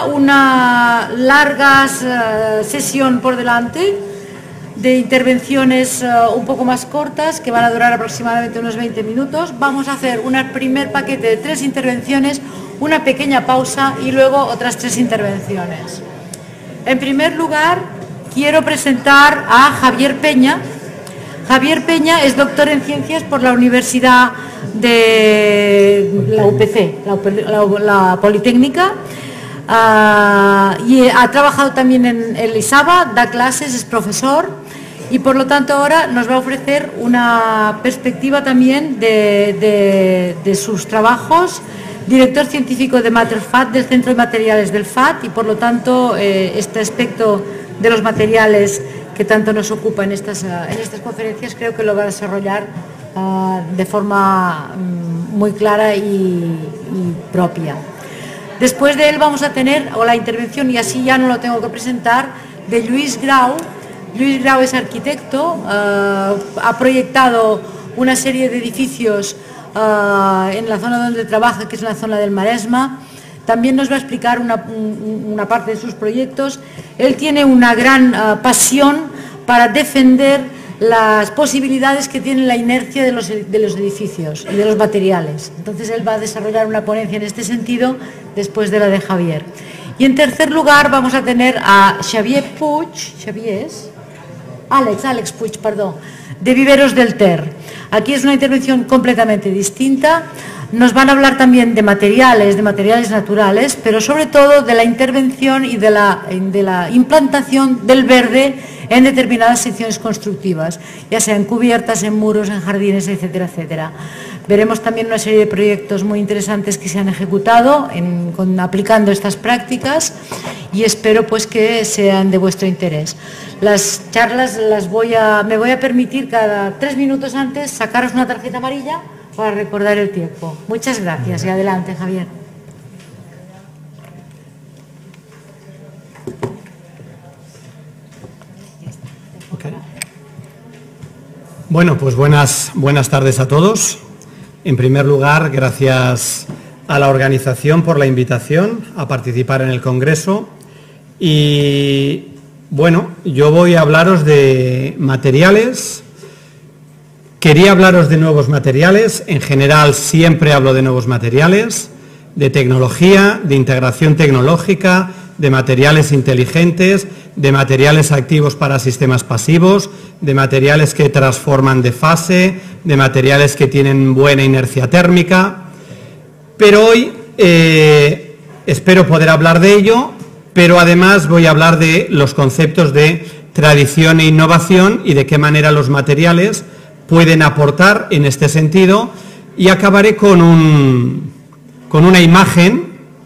toda una larga sesión por delante de intervenciones un poco más cortas que van a durar aproximadamente unos 20 minutos. Vamos a hacer un primer paquete de 3 intervenciones, una pequeña pausa y luego otras 3 intervenciones. En primer lugar, quiero presentar a Javier Peña. Javier Peña es doctor en ciencias por la Universidad de la UPC, la Politécnica, y ha trabajado también en el ISABA, da clases, es profesor y por lo tanto ahora nos va a ofrecer una perspectiva también de sus trabajos. Director científico de Materfat, del Centro de Materiales del FAT, y por lo tanto este aspecto de los materiales que tanto nos ocupa en estas conferencias creo que lo va a desarrollar de forma muy clara y propia. Después de él vamos a tener la intervención, y así ya no lo tengo que presentar, de Lluís Grau. Lluís Grau es arquitecto, ha proyectado una serie de edificios en la zona donde trabaja, que es la zona del Maresma. También nos va a explicar una parte de sus proyectos. Él tiene una gran pasión para defender las posibilidades que tiene la inercia de los edificios y de los materiales. Entonces él va a desarrollar una ponencia en este sentido después de la de Javier. Y en tercer lugar vamos a tener a Àlex Puig, perdón, de Viveros del Ter. Aquí es una intervención completamente distinta. Nos van a hablar también de materiales naturales, pero sobre todo de la intervención y de la implantación del verde en determinadas secciones constructivas, ya sea en cubiertas, en muros, en jardines, etcétera, etcétera. Veremos también una serie de proyectos muy interesantes que se han ejecutado aplicando estas prácticas y espero pues que sean de vuestro interés. Las charlas me voy a permitir cada 3 minutos antes sacaros una tarjeta amarilla para recordar el tiempo. Muchas gracias y adelante, Javier. Okay. Bueno, pues buenas tardes a todos. En primer lugar, gracias a la organización por la invitación a participar en el Congreso. Y bueno, yo voy a hablaros de materiales. Quería hablaros de nuevos materiales. En general siempre hablo de nuevos materiales, de tecnología, de integración tecnológica, de materiales inteligentes, de materiales activos para sistemas pasivos, de materiales que transforman de fase, de materiales que tienen buena inercia térmica. Pero hoy espero poder hablar de ello, pero además voy a hablar de los conceptos de tradición e innovación y de qué manera los materiales pueden aportar en este sentido, y acabaré con una imagen,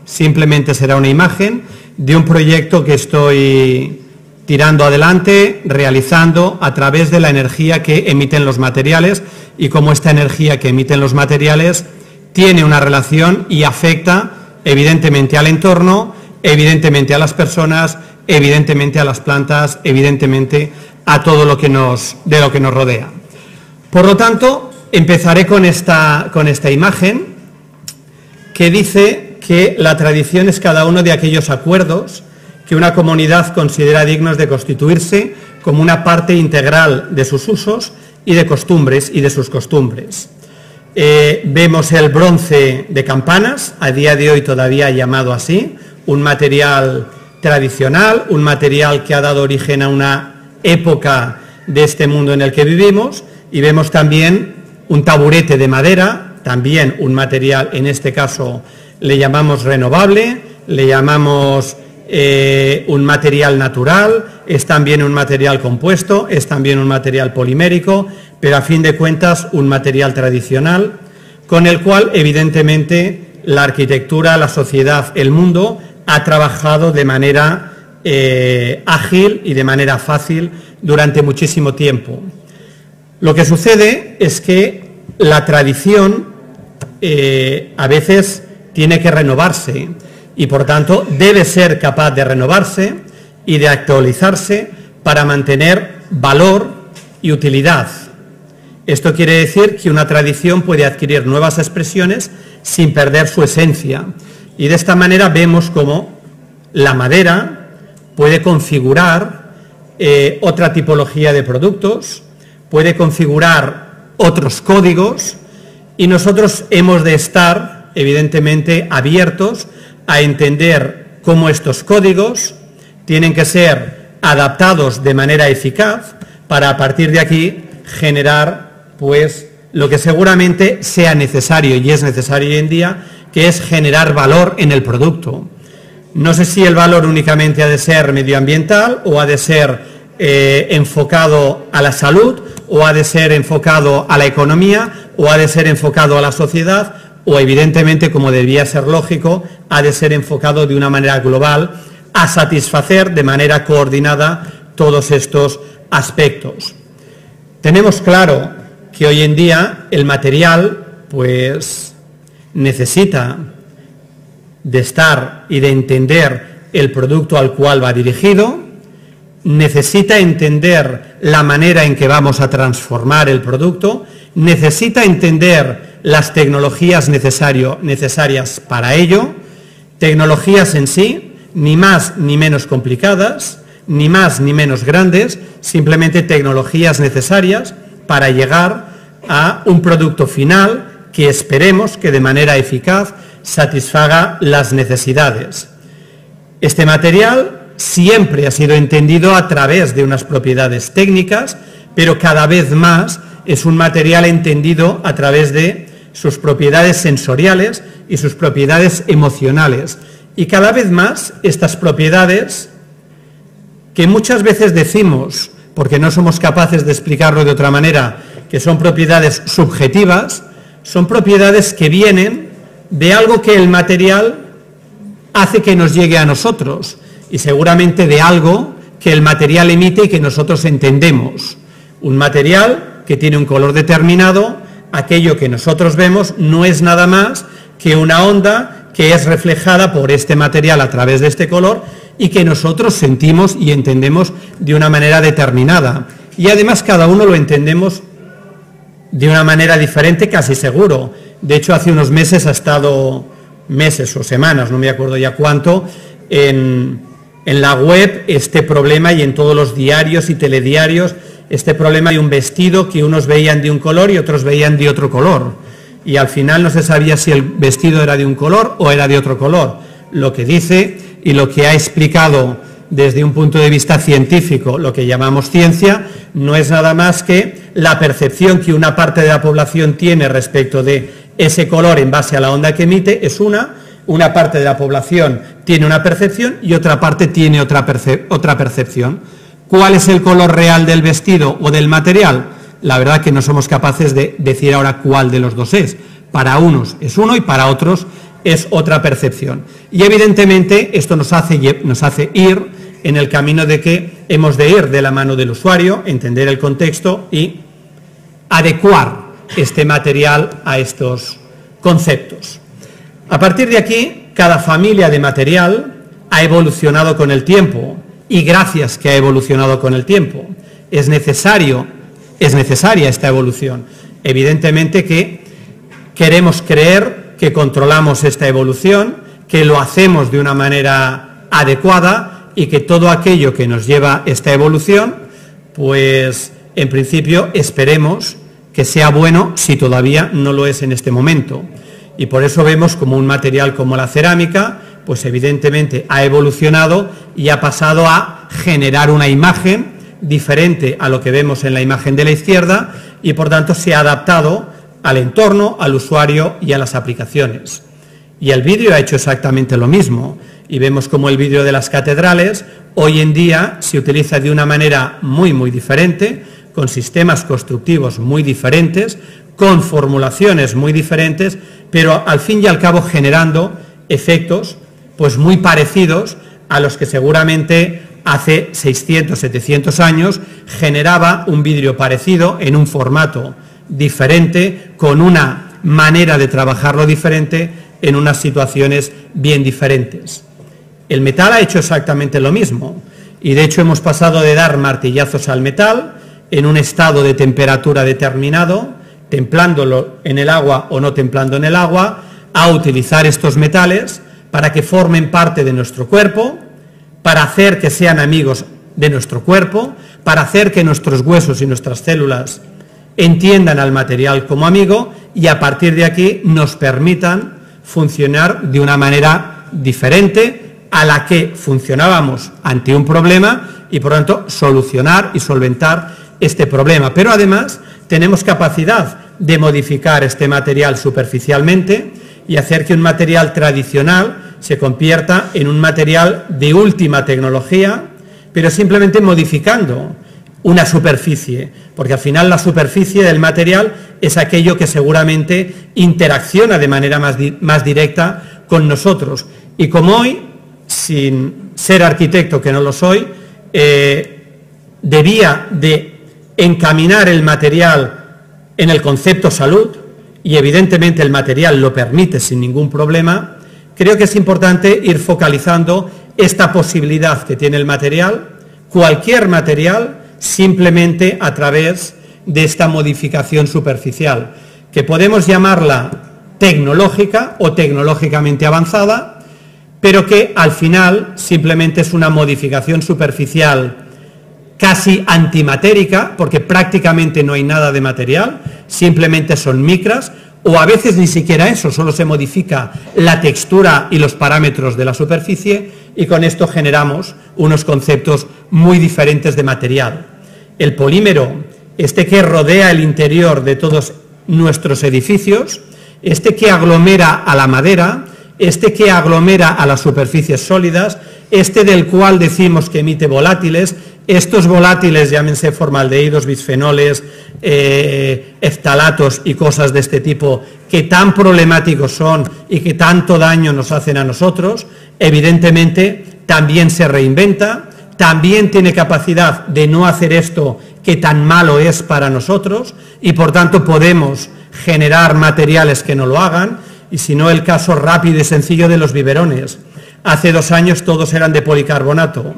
simplemente será una imagen, de un proyecto que estoy tirando adelante, realizando a través de la energía que emiten los materiales y cómo esta energía que emiten los materiales tiene una relación y afecta evidentemente al entorno, evidentemente a las personas, evidentemente a las plantas, evidentemente a todo lo que nos rodea. Por lo tanto, empezaré con esta imagen que dice que la tradición es cada uno de aquellos acuerdos que una comunidad considera dignos de constituirse como una parte integral de sus usos y de costumbres y de sus costumbres. Vemos el bronce de campanas, a día de hoy todavía llamado así, un material tradicional, un material que ha dado origen a una época de este mundo en el que vivimos, y vemos también un taburete de madera, también un material, en este caso le llamamos renovable, le llamamos un material natural, es también un material compuesto, es también un material polimérico, pero a fin de cuentas un material tradicional, con el cual evidentemente la arquitectura, la sociedad, el mundo ha trabajado de manera ágil y de manera fácil durante muchísimo tiempo. Lo que sucede es que la tradición a veces tiene que renovarse y por tanto debe ser capaz de renovarse y de actualizarse para mantener valor y utilidad. Esto quiere decir que una tradición puede adquirir nuevas expresiones sin perder su esencia, y de esta manera vemos cómo la madera, puede configurar otra tipología de productos, puede configurar otros códigos y nosotros hemos de estar, evidentemente, abiertos a entender cómo estos códigos tienen que ser adaptados de manera eficaz para a partir de aquí generar pues lo que seguramente sea necesario y es necesario hoy en día, que es generar valor en el producto. No sé si el valor únicamente ha de ser medioambiental o ha de ser enfocado a la salud o ha de ser enfocado a la economía o ha de ser enfocado a la sociedad o evidentemente, como debía ser lógico, ha de ser enfocado de una manera global a satisfacer de manera coordinada todos estos aspectos. Tenemos claro que hoy en día el material pues necesita de estar y de entender el producto al cual va dirigido, necesita entender la manera en que vamos a transformar el producto, necesita entender las tecnologías necesarias para ello, tecnologías en sí, ni más ni menos complicadas, ni más ni menos grandes, simplemente tecnologías necesarias para llegar a un producto final que esperemos que de manera eficaz satisfaga las necesidades. Este material siempre ha sido entendido a través de unas propiedades técnicas, pero cada vez más es un material entendido a través de sus propiedades sensoriales y sus propiedades emocionales. Y cada vez más estas propiedades, que muchas veces decimos, porque no somos capaces de explicarlo de otra manera, que son propiedades subjetivas, son propiedades que vienen de algo que el material hace que nos llegue a nosotros y seguramente de algo que el material emite y que nosotros entendemos. Un material que tiene un color determinado, aquello que nosotros vemos no es nada más que una onda que es reflejada por este material a través de este color y que nosotros sentimos y entendemos de una manera determinada. Y además cada uno lo entendemos de una manera diferente, casi seguro. De hecho, hace unos meses ha estado, meses o semanas, no me acuerdo ya cuánto, en la web este problema y en todos los diarios y telediarios, este problema de un vestido que unos veían de un color y otros veían de otro color. Y al final no se sabía si el vestido era de un color o era de otro color. Lo que dice y lo que ha explicado desde un punto de vista científico, lo que llamamos ciencia, no es nada más que la percepción que una parte de la población tiene respecto de ese color en base a la onda que emite, es una parte de la población tiene una percepción y otra parte tiene otra percepción. ¿Cuál es el color real del vestido o del material? La verdad que no somos capaces de decir ahora cuál de los dos es. Para unos es uno y para otros es otra percepción. Y evidentemente esto nos hace ir en el camino de que hemos de ir de la mano del usuario, entender el contexto y adecuar este material a estos conceptos. A partir de aquí, cada familia de material ha evolucionado con el tiempo y gracias que ha evolucionado con el tiempo. Es necesaria esta evolución. Evidentemente que queremos creer que controlamos esta evolución, que lo hacemos de una manera adecuada y que todo aquello que nos lleva esta evolución, pues en principio esperemos que sea bueno si todavía no lo es en este momento. Y por eso vemos como un material como la cerámica, pues evidentemente ha evolucionado y ha pasado a generar una imagen diferente a lo que vemos en la imagen de la izquierda y por tanto se ha adaptado al entorno, al usuario y a las aplicaciones. Y el vídeo ha hecho exactamente lo mismo. Y vemos como el vídeo de las catedrales hoy en día se utiliza de una manera muy diferente, con sistemas constructivos muy diferentes, con formulaciones muy diferentes, pero al fin y al cabo generando efectos pues muy parecidos a los que seguramente hace 600, 700 años generaba un vidrio parecido en un formato diferente, con una manera de trabajarlo diferente en unas situaciones bien diferentes. El metal ha hecho exactamente lo mismo y de hecho hemos pasado de dar martillazos al metal en un estado de temperatura determinado, templándolo en el agua o no templando en el agua, a utilizar estos metales para que formen parte de nuestro cuerpo para hacer que sean amigos de nuestro cuerpo, para hacer que nuestros huesos y nuestras células entiendan al material como amigo y a partir de aquí nos permitan funcionar de una manera diferente a la que funcionábamos ante un problema y por lo tanto solucionar y solventar este problema. Pero además tenemos capacidad de modificar este material superficialmente y hacer que un material tradicional se convierta en un material de última tecnología, pero simplemente modificando una superficie, porque al final la superficie del material es aquello que seguramente interacciona de manera más directa con nosotros. Y como hoy, sin ser arquitecto, que no lo soy, debía de encaminar el material en el concepto salud, y evidentemente el material lo permite sin ningún problema, creo que es importante ir focalizando esta posibilidad que tiene el material, cualquier material, simplemente a través de esta modificación superficial, que podemos llamarla tecnológica o tecnológicamente avanzada, pero que al final simplemente es una modificación superficial casi antimatérica, porque prácticamente no hay nada de material, simplemente son micras, o a veces ni siquiera eso, solo se modifica la textura y los parámetros de la superficie, y con esto generamos unos conceptos muy diferentes de material. El polímero, este que rodea el interior de todos nuestros edificios, este que aglomera a la madera, este que aglomera a las superficies sólidas, este del cual decimos que emite volátiles, estos volátiles, llámense formaldehídos, bisfenoles, eftalatos y cosas de este tipo, que tan problemáticos son y que tanto daño nos hacen a nosotros, evidentemente también se reinventa, también tiene capacidad de no hacer esto que tan malo es para nosotros y por tanto podemos generar materiales que no lo hagan, y si no el caso rápido y sencillo de los biberones. Hace 2 años todos eran de policarbonato,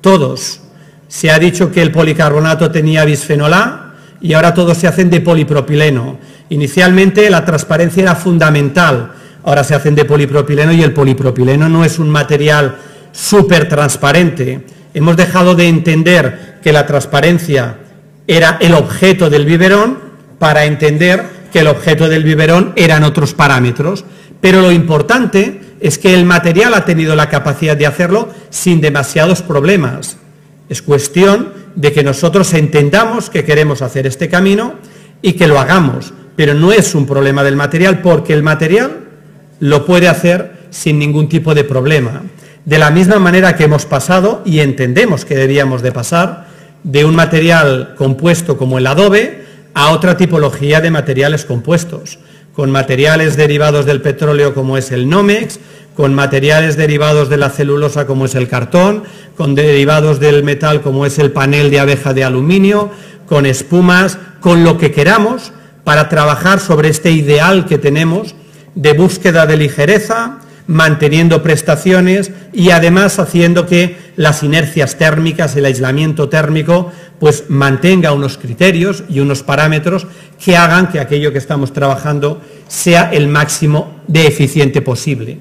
todos. Se ha dicho que el policarbonato tenía bisfenol A y ahora todos se hacen de polipropileno. Inicialmente la transparencia era fundamental, ahora se hacen de polipropileno y el polipropileno no es un material súper transparente. Hemos dejado de entender que la transparencia era el objeto del biberón para entender que el objeto del biberón eran otros parámetros, pero lo importante es que el material ha tenido la capacidad de hacerlo sin demasiados problemas. Es cuestión de que nosotros entendamos que queremos hacer este camino y que lo hagamos, pero no es un problema del material porque el material lo puede hacer sin ningún tipo de problema. De la misma manera que hemos pasado y entendemos que debíamos de pasar de un material compuesto como el adobe a otra tipología de materiales compuestos, con materiales derivados del petróleo como es el Nomex, con materiales derivados de la celulosa como es el cartón, con derivados del metal como es el panel de abeja de aluminio, con espumas, con lo que queramos para trabajar sobre este ideal que tenemos de búsqueda de ligereza, manteniendo prestaciones y además haciendo que las inercias térmicas, el aislamiento térmico, pues mantenga unos criterios y unos parámetros que hagan que aquello que estamos trabajando sea el máximo de eficiente posible.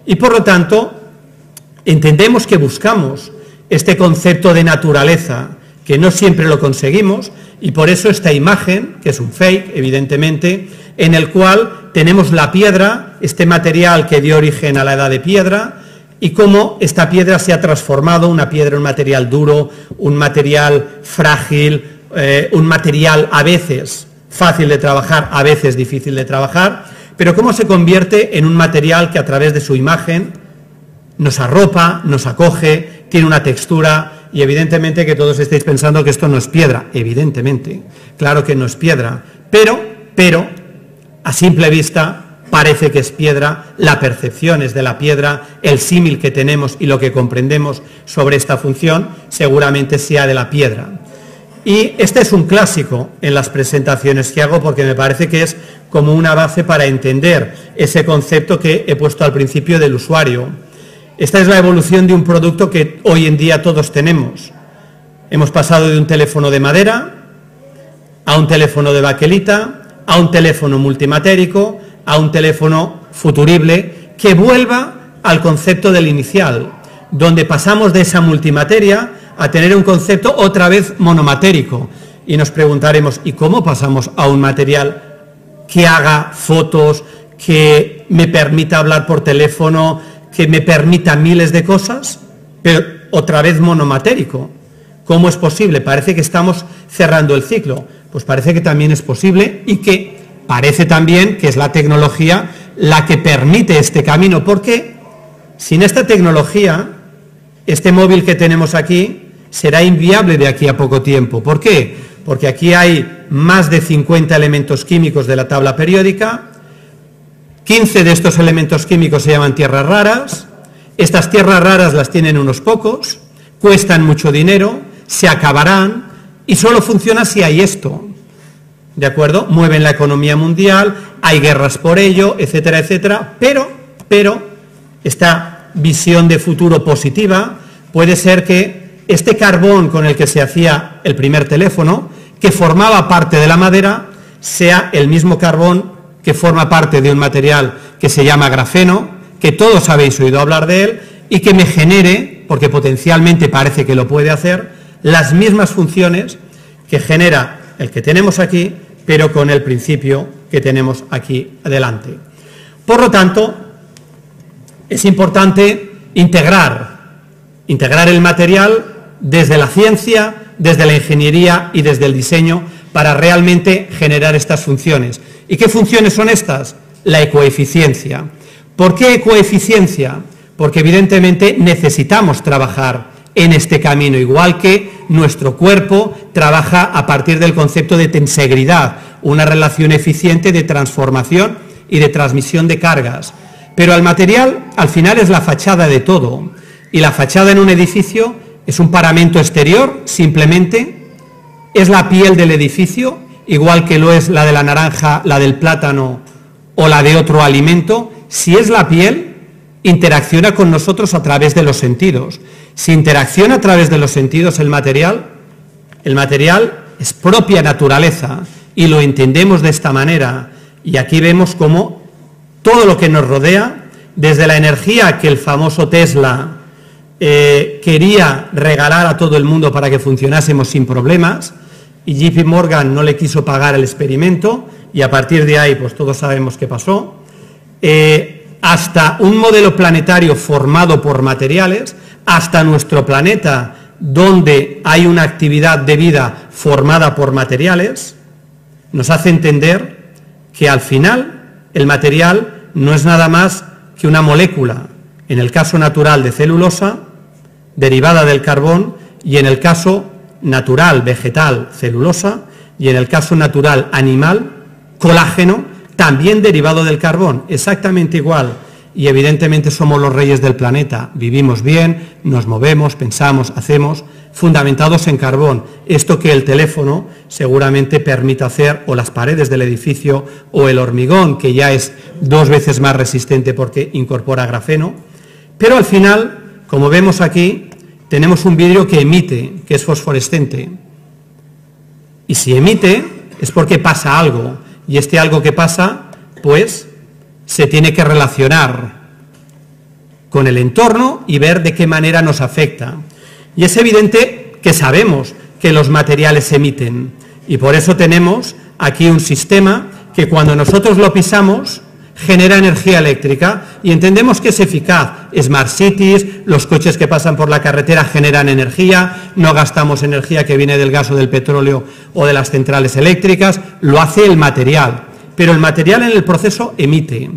Y por lo tanto, entendemos que buscamos este concepto de naturaleza, que no siempre lo conseguimos, y por eso esta imagen, que es un fake, evidentemente, en el cual tenemos la piedra, este material que dio origen a la edad de piedra, y cómo esta piedra se ha transformado, una piedra, un material duro, un material frágil, un material a veces fácil de trabajar, a veces difícil de trabajar, pero cómo se convierte en un material que a través de su imagen nos arropa, nos acoge, tiene una textura, y evidentemente que todos estáis pensando que esto no es piedra, evidentemente, claro que no es piedra, pero a simple vista parece que es piedra, la percepción es de la piedra, el símil que tenemos y lo que comprendemos sobre esta función seguramente sea de la piedra. Y este es un clásico en las presentaciones que hago porque me parece que es como una base para entender ese concepto que he puesto al principio del usuario. Esta es la evolución de un producto que hoy en día todos tenemos. Hemos pasado de un teléfono de madera a un teléfono de baquelita, a un teléfono multimatérico, a un teléfono futurible que vuelva al concepto del inicial. donde pasamos de esa multimateria a tener un concepto otra vez monomatérico. Y nos preguntaremos, ¿y cómo pasamos a un material que haga fotos, que me permita hablar por teléfono, que me permita miles de cosas, pero otra vez monomatérico? ¿Cómo es posible? Parece que estamos cerrando el ciclo. Pues parece que también es posible y que parece también que es la tecnología la que permite este camino, porque sin esta tecnología, este móvil que tenemos aquí será inviable de aquí a poco tiempo. ¿Por qué? Porque aquí hay más de 50 elementos químicos de la tabla periódica, 15 de estos elementos químicos se llaman tierras raras, estas tierras raras las tienen unos pocos, cuestan mucho dinero, se acabarán y solo funciona si hay esto, ¿de acuerdo? Mueven la economía mundial, hay guerras por ello, etcétera, etcétera, pero esta visión de futuro positiva puede ser que este carbón con el que se hacía el primer teléfono, que formaba parte de la madera, sea el mismo carbón que forma parte de un material que se llama grafeno, que todos habéis oído hablar de él, y que me genere, porque potencialmente parece que lo puede hacer, las mismas funciones que genera el que tenemos aquí, pero con el principio que tenemos aquí adelante. Por lo tanto, es importante integrar el material desde la ciencia, desde la ingeniería y desde el diseño para realmente generar estas funciones. ¿Y qué funciones son estas? La ecoeficiencia. ¿Por qué ecoeficiencia? Porque evidentemente necesitamos trabajar en este camino, igual que nuestro cuerpo trabaja a partir del concepto de tensegridad, una relación eficiente de transformación y de transmisión de cargas. Pero el material al final es la fachada de todo, y la fachada en un edificio es un paramento exterior, simplemente, es la piel del edificio, igual que lo es la de la naranja, la del plátano o la de otro alimento. Si es la piel, interacciona con nosotros a través de los sentidos. Si interacciona a través de los sentidos el material es propia naturaleza y lo entendemos de esta manera. Y aquí vemos cómo todo lo que nos rodea, desde la energía que el famoso Tesla quería regalar a todo el mundo para que funcionásemos sin problemas, y JP Morgan no le quiso pagar el experimento, y a partir de ahí pues todos sabemos qué pasó, hasta un modelo planetario formado por materiales, hasta nuestro planeta, donde hay una actividad de vida formada por materiales, nos hace entender que al final el material no es nada más que una molécula, en el caso natural de celulosa, derivada del carbón, y en el caso natural vegetal, celulosa, y en el caso natural animal, colágeno, también derivado del carbón, exactamente igual. Y evidentemente somos los reyes del planeta, vivimos bien, nos movemos, pensamos, hacemos, fundamentados en carbón. Esto que el teléfono seguramente permite hacer, o las paredes del edificio, o el hormigón, que ya es 2 veces más resistente porque incorpora grafeno. Pero al final, como vemos aquí, tenemos un vidrio que emite, que es fosforescente. Y si emite, es porque pasa algo. Y este algo que pasa, pues, se tiene que relacionar con el entorno y ver de qué manera nos afecta. Y es evidente que sabemos que los materiales emiten, y por eso tenemos aquí un sistema que cuando nosotros lo pisamos genera energía eléctrica, y entendemos que es eficaz. Smart Cities, los coches que pasan por la carretera generan energía, no gastamos energía que viene del gas o del petróleo o de las centrales eléctricas, lo hace el material. Pero el material en el proceso emite.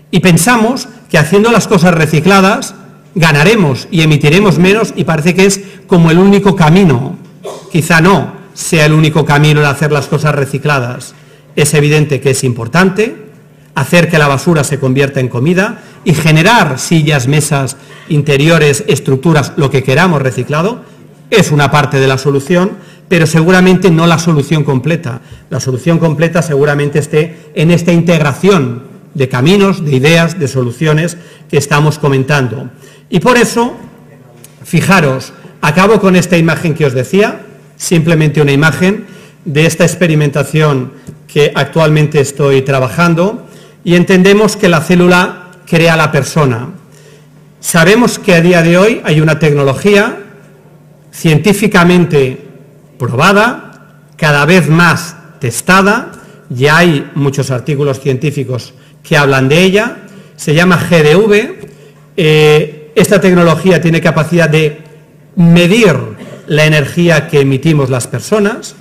Y pensamos que haciendo las cosas recicladas ganaremos y emitiremos menos, y parece que es como el único camino. Quizá no sea el único camino de hacer las cosas recicladas. Es evidente que es importante hacer que la basura se convierta en comida y generar sillas, mesas, interiores, estructuras, lo que queramos reciclado. Es una parte de la solución, pero seguramente no la solución completa. La solución completa seguramente esté en esta integración de caminos, de ideas, de soluciones que estamos comentando. Y por eso, fijaros, acabo con esta imagen que os decía, simplemente una imagen de esta experimentación que actualmente estoy trabajando, y entendemos que la célula crea a la persona. Sabemos que a día de hoy hay una tecnología científicamente probada, cada vez más testada, ya hay muchos artículos científicos que hablan de ella, se llama GDV. Esta tecnología tiene capacidad de medir la energía que emitimos las personas.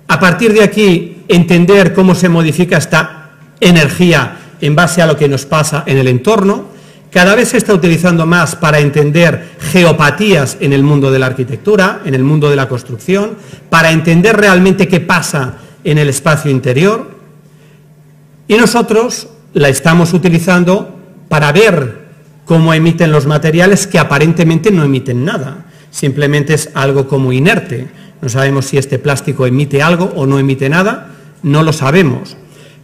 A partir de aquí, entender cómo se modifica esta energía en base a lo que nos pasa en el entorno. Cada vez se está utilizando más para entender geopatías en el mundo de la arquitectura, en el mundo de la construcción, para entender realmente qué pasa en el espacio interior. Y nosotros la estamos utilizando para ver cómo emiten los materiales que aparentemente no emiten nada. Simplemente es algo como inerte. No sabemos si este plástico emite algo o no emite nada, no lo sabemos.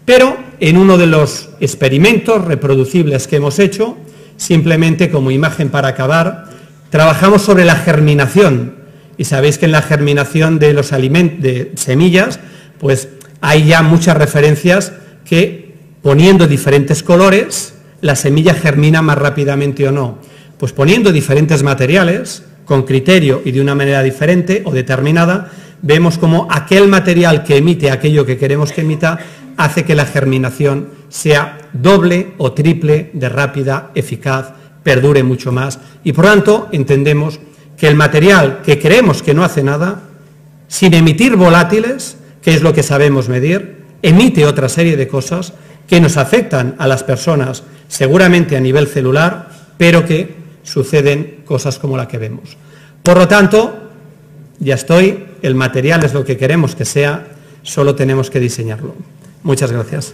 Pero en uno de los experimentos reproducibles que hemos hecho, simplemente como imagen para acabar, trabajamos sobre la germinación. Y sabéis que en la germinación de los alimentos, de semillas, pues hay ya muchas referencias que poniendo diferentes colores, la semilla germina más rápidamente o no. Pues poniendo diferentes materiales, con criterio y de una manera diferente o determinada, vemos como aquel material que emite aquello que queremos que emita hace que la germinación sea doble o triple de rápida, eficaz, perdure mucho más. Y por tanto entendemos que el material que creemos que no hace nada, sin emitir volátiles, que es lo que sabemos medir, emite otra serie de cosas que nos afectan a las personas, seguramente a nivel celular, pero que suceden cosas como la que vemos. Por lo tanto, ya estoy, el material es lo que queremos que sea, solo tenemos que diseñarlo. Muchas gracias.